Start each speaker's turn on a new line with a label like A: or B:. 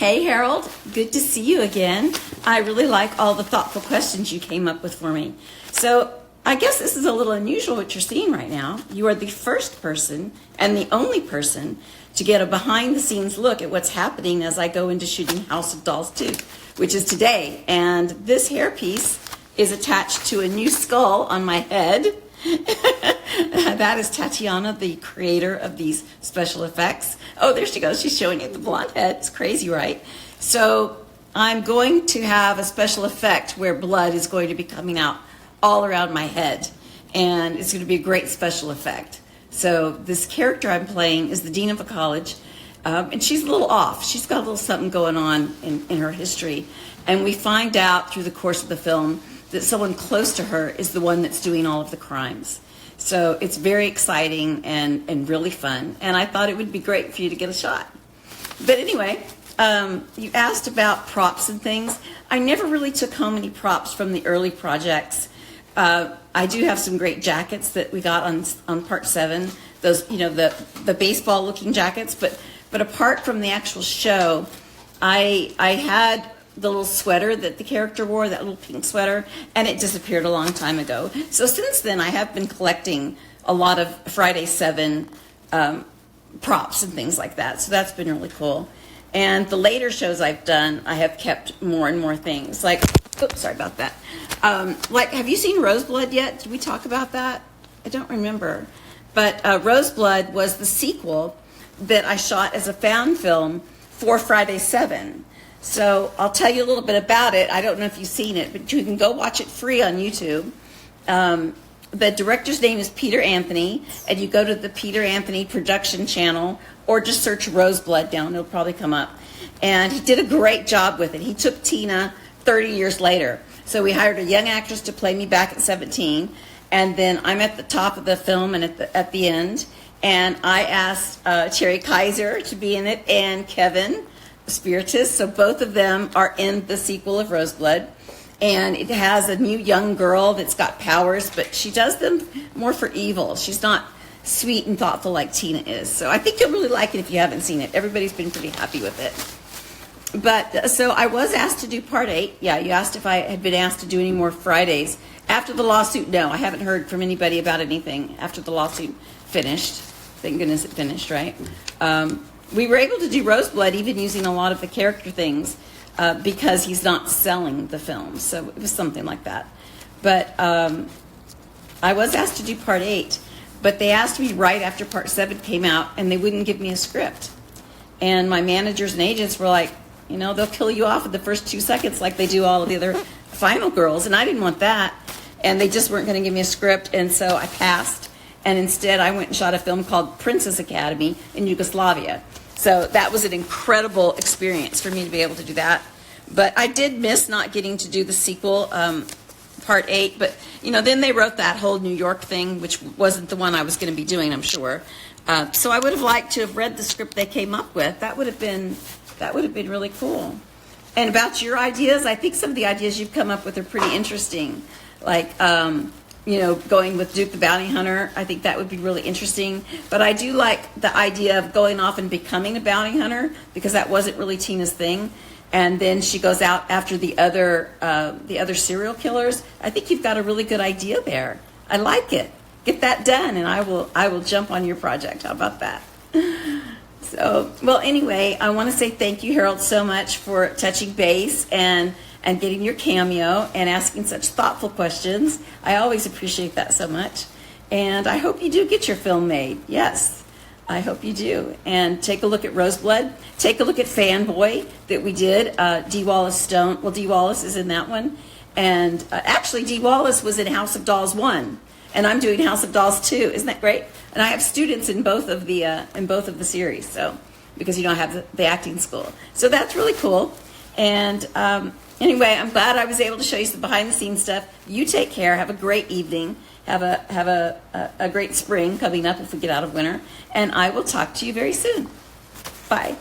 A: Hey Harold, good to see you again. I really like all the thoughtful questions you came up with for me. So I guess this is a little unusual what you're seeing right now. You are the first person and the only person to get a behind the scenes look at what's happening as I go into shooting House of Dolls 2, which is today. And this hairpiece is attached to a new skull on my head. That is Tatiana, the creator of these special effects. Oh, there she goes. She's showing you the blonde head. It's crazy, right? So I'm going to have a special effect where blood is going to be coming out all around my head. And it's going to be a great special effect. So this character I'm playing is the dean of a college. And she's a little off. She's got a little something going on in her history. And we find out through the course of the film that someone close to her is the one that's doing all of the crimes. So it's very exciting and really fun. And I thought it would be great for you to get a shot. But anyway, you asked about props and things. I never really took home any props from the early projects. I do have some great jackets that we got on part 7. Those, you know, the baseball looking jackets. But apart from the actual show, I had the little sweater that the character wore, that little pink sweater, and it disappeared a long time ago. So since then, I have been collecting a lot of Friday 7 props and things like that. So that's been really cool. And the later shows I've done, I have kept more and more things. Like, oops, sorry about that. Like, have you seen Roseblood yet? Did we talk about that? I don't remember. But Roseblood was the sequel that I shot as a fan film for Friday 7. So I'll tell you a little bit about it. I don't know if you've seen it, but you can go watch it free on YouTube. The director's name is Peter Anthony, and you go to the Peter Anthony production channel or just search Roseblood down. It'll probably come up. And he did a great job with it. He took Tina 30 years later. So we hired a young actress to play me back at 17, and then I'm at the top of the film and at the end. And I asked Cherry Kaiser to be in it and Kevin Spiritus, so both of them are in the sequel of Roseblood, and it has a new young girl that's got powers, but she does them more for evil. She's not sweet and thoughtful like Tina is. So I think you'll really like it if you haven't seen it. Everybody's been pretty happy with it. But so I was asked to do part 8. Yeah, you asked if I had been asked to do any more Fridays after the lawsuit. No, I haven't heard from anybody about anything after the lawsuit finished. Thank goodness it finished, right? We were able to do Roseblood even using a lot of the character things because he's not selling the film. So it was something like that. But I was asked to do part 8, but they asked me right after part 7 came out, and they wouldn't give me a script. And my managers and agents were like, you know, they'll kill you off in the first 2 seconds like they do all of the other final girls. And I didn't want that. And they just weren't going to give me a script. And so I passed. And instead, I went and shot a film called Princess Academy in Yugoslavia. So that was an incredible experience for me to be able to do that. But I did miss not getting to do the sequel, part 8. But, you know, then they wrote that whole New York thing, which wasn't the one I was going to be doing, I'm sure. So I would have liked to have read the script they came up with. That would have been really cool. And about your ideas, I think some of the ideas you've come up with are pretty interesting. Like, you know, going with Duke the Bounty Hunter, I think that would be really interesting. But I do like the idea of going off and becoming a bounty hunter, because that wasn't really Tina's thing. And then she goes out after the other serial killers. I think you've got a really good idea there. I like it. Get that done, and I will jump on your project. How about that? So, well, anyway, I want to say thank you, Harold, so much for touching base and getting your cameo and asking such thoughtful questions. I always appreciate that so much. And I hope you do get your film made. Yes, I hope you do. And take a look at Roseblood. Take a look at Fanboy that we did. Dee Wallace Stone. Well, Dee Wallace is in that one. And actually, Dee Wallace was in House of Dolls 1. And I'm doing House of Dolls 2. Isn't that great? And I have students in both of the series. So, because, you know, I have the acting school. So that's really cool. And anyway, I'm glad I was able to show you some behind-the-scenes stuff. You take care. Have a great evening. Have a great spring coming up if we get out of winter. And I will talk to you very soon. Bye.